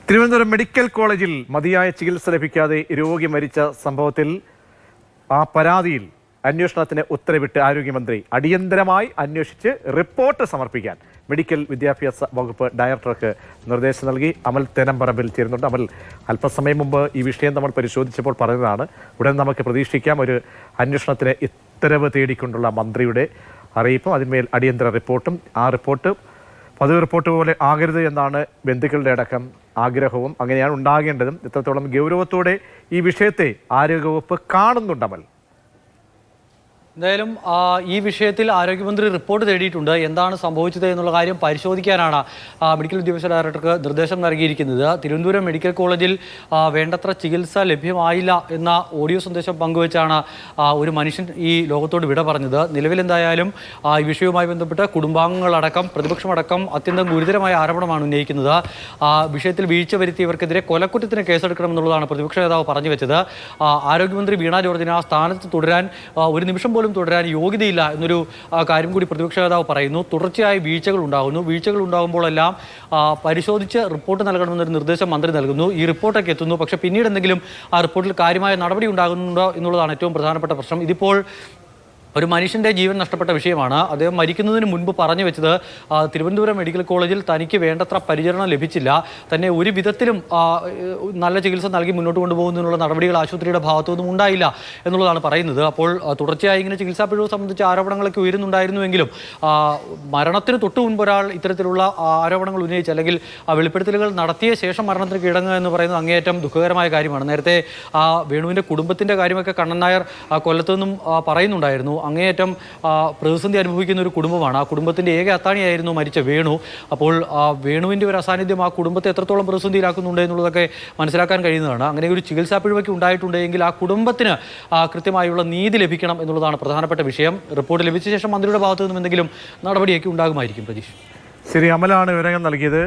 Thiruvananthapuram medical കോളേജിൽ മതിയായ ചികിത്സ ലഭിക്കാതെ രോഗി മരിച്ച സംഭവത്തിൽ ആ പരാതിയിൽ അന്വേഷണത്തിന് ഉത്തരവിട്ട് ആരോഗ്യമന്ത്രി അടിയന്തരമായി അന്വേഷിച്ച് റിപ്പോർട്ട് സമർപ്പിക്കാൻ മെഡിക്കൽ വിദ്യാഭ്യാസ വകുപ്പ് ഡയറക്ടർക്ക് നിർദ്ദേശം നൽകി. അമൽ തേനമ്പറമ്പിൽ ചേരുന്നുണ്ട്. അമൽ, അല്പസമയം മുമ്പ് ഈ വിഷയം നമ്മൾ പരിശോധിച്ചപ്പോൾ പറഞ്ഞതാണ് ഉടൻ നമുക്ക് പ്രതീക്ഷിക്കാം ഒരു അന്വേഷണത്തിന് ഉത്തരവ് തേടിക്കൊണ്ടുള്ള മന്ത്രിയുടെ അറിയിപ്പും അതിന്മേൽ അടിയന്തര റിപ്പോർട്ടും. ആ റിപ്പോർട്ട് പതിവ് റിപ്പോർട്ട് പോലെ ആകരുത് എന്നാണ് ബന്ധുക്കളുടെ അടക്കം ആഗ്രഹവും. അങ്ങനെയാണ് ഉണ്ടാകേണ്ടതും. എത്രത്തോളം ഗൗരവത്തോടെ ഈ വിഷയത്തെ ആരോഗ്യവകുപ്പ് കാണുന്നുണ്ട് അമൽ? എന്തായാലും ഈ വിഷയത്തിൽ ആരോഗ്യമന്ത്രി റിപ്പോർട്ട് തേടിയിട്ടുണ്ട്. എന്താണ് സംഭവിച്ചത് എന്നുള്ള കാര്യം പരിശോധിക്കാനാണ് മെഡിക്കൽ വിദ്യാഭ്യാസ ഡയറക്ടർക്ക് നിർദ്ദേശം നൽകിയിരിക്കുന്നത്. തിരുവനന്തപുരം മെഡിക്കൽ കോളേജിൽ വേണ്ടത്ര ചികിത്സ ലഭ്യമായില്ല എന്ന ഓഡിയോ സന്ദേശം പങ്കുവച്ചാണ് ഒരു മനുഷ്യൻ ഈ ലോകത്തോട് വിട പറഞ്ഞത്. നിലവിൽ എന്തായാലും ഈ വിഷയവുമായി ബന്ധപ്പെട്ട് കുടുംബാംഗങ്ങളടക്കം പ്രതിപക്ഷമടക്കം അത്യന്തം ഗുരുതരമായ ആരോപണമാണ് ഉന്നയിക്കുന്നത്. വിഷയത്തിൽ വീഴ്ച വരുത്തിയവർക്കെതിരെ കൊലക്കുറ്റത്തിന് കേസെടുക്കണമെന്നുള്ളതാണ് പ്രതിപക്ഷ നേതാവ് പറഞ്ഞു വെച്ചത്. ആരോഗ്യമന്ത്രി വീണ ജോർജിന് ആ സ്ഥാനത്ത് തുടരാൻ ഒരു നിമിഷം പോലും തുടരാൻ യോഗ്യതയില്ല എന്നൊരു കാര്യം കൂടി പ്രതിപക്ഷ നേതാവ് പറയുന്നു. തുടർച്ചയായി വീഴ്ചകൾ ഉണ്ടാകുമ്പോഴെല്ലാം പരിശോധിച്ച് റിപ്പോർട്ട് നൽകണമെന്നൊരു നിർദ്ദേശം മന്ത്രി നൽകുന്നു. ഈ റിപ്പോർട്ടൊക്കെ എത്തുന്നു. പക്ഷേ പിന്നീട് എന്തെങ്കിലും ആ റിപ്പോർട്ടിൽ കാര്യമായ നടപടി ഉണ്ടാകുന്നുണ്ടോ എന്നുള്ളതാണ് ഏറ്റവും പ്രധാനപ്പെട്ട പ്രശ്നം. ഇതിപ്പോൾ ഒരു മനുഷ്യൻ്റെ ജീവൻ നഷ്ടപ്പെട്ട വിഷയമാണ്. അദ്ദേഹം മരിക്കുന്നതിന് മുൻപ് പറഞ്ഞു വെച്ചത് തിരുവനന്തപുരം മെഡിക്കൽ കോളേജിൽ തനിക്ക് വേണ്ടത്ര പരിചരണം ലഭിച്ചില്ല, തന്നെ ഒരു വിധത്തിലും നല്ല ചികിത്സ നൽകി മുന്നോട്ട് കൊണ്ടുപോകുന്നതിനുള്ള നടപടികൾ ആശുപത്രിയുടെ ഭാഗത്തുനിന്നും ഉണ്ടായില്ല എന്നുള്ളതാണ് പറയുന്നത്. അപ്പോൾ തുടർച്ചയായി ഇങ്ങനെ ചികിത്സാ പിഴവ് സംബന്ധിച്ച ആരോപണങ്ങളൊക്കെ ഉയരുന്നുണ്ടായിരുന്നുവെങ്കിലും മരണത്തിന് തൊട്ടു മുൻപ് ഒരാൾ ഇത്തരത്തിലുള്ള ആരോപണങ്ങൾ ഉന്നയിച്ച് അല്ലെങ്കിൽ വെളിപ്പെടുത്തലുകൾ നടത്തിയ ശേഷം മരണത്തിന് കീഴടങ്ങുക എന്ന് പറയുന്നത് അങ്ങേയറ്റം ദുഃഖകരമായ കാര്യമാണ്. നേരത്തെ വേണുവിൻ്റെ കുടുംബത്തിൻ്റെ കാര്യമൊക്കെ കണ്ണൻ നായർ കൊല്ലത്തു നിന്നും പറയുന്നുണ്ടായിരുന്നു. അങ്ങേയറ്റം പ്രതിസന്ധി അനുഭവിക്കുന്ന ഒരു കുടുംബമാണ്. ആ കുടുംബത്തിൻ്റെ ഏക അത്താണിയായിരുന്നു മരിച്ച വേണു. അപ്പോൾ വേണുവിൻ്റെ ഒരു അസാന്നിധ്യം ആ കുടുംബത്തെ എത്രത്തോളം പ്രതിസന്ധിയിലാക്കുന്നുണ്ട് എന്നുള്ളതൊക്കെ മനസ്സിലാക്കാൻ കഴിയുന്നതാണ്. അങ്ങനെ ഒരു ചികിത്സാ പിഴവൊക്കെ ഉണ്ടായിട്ടുണ്ടെങ്കിൽ ആ കുടുംബത്തിന് കൃത്യമായുള്ള നീതി ലഭിക്കണം എന്നുള്ളതാണ് പ്രധാനപ്പെട്ട വിഷയം. റിപ്പോർട്ട് ലഭിച്ച ശേഷം മന്ത്രിയുടെ ഭാഗത്തു നിന്നും എന്തെങ്കിലും നടപടിയൊക്കെ ഉണ്ടാകുമായിരിക്കും. പ്രതീക്ഷ. ശരി, അമലാണ് വിവരങ്ങൾ നൽകിയത്.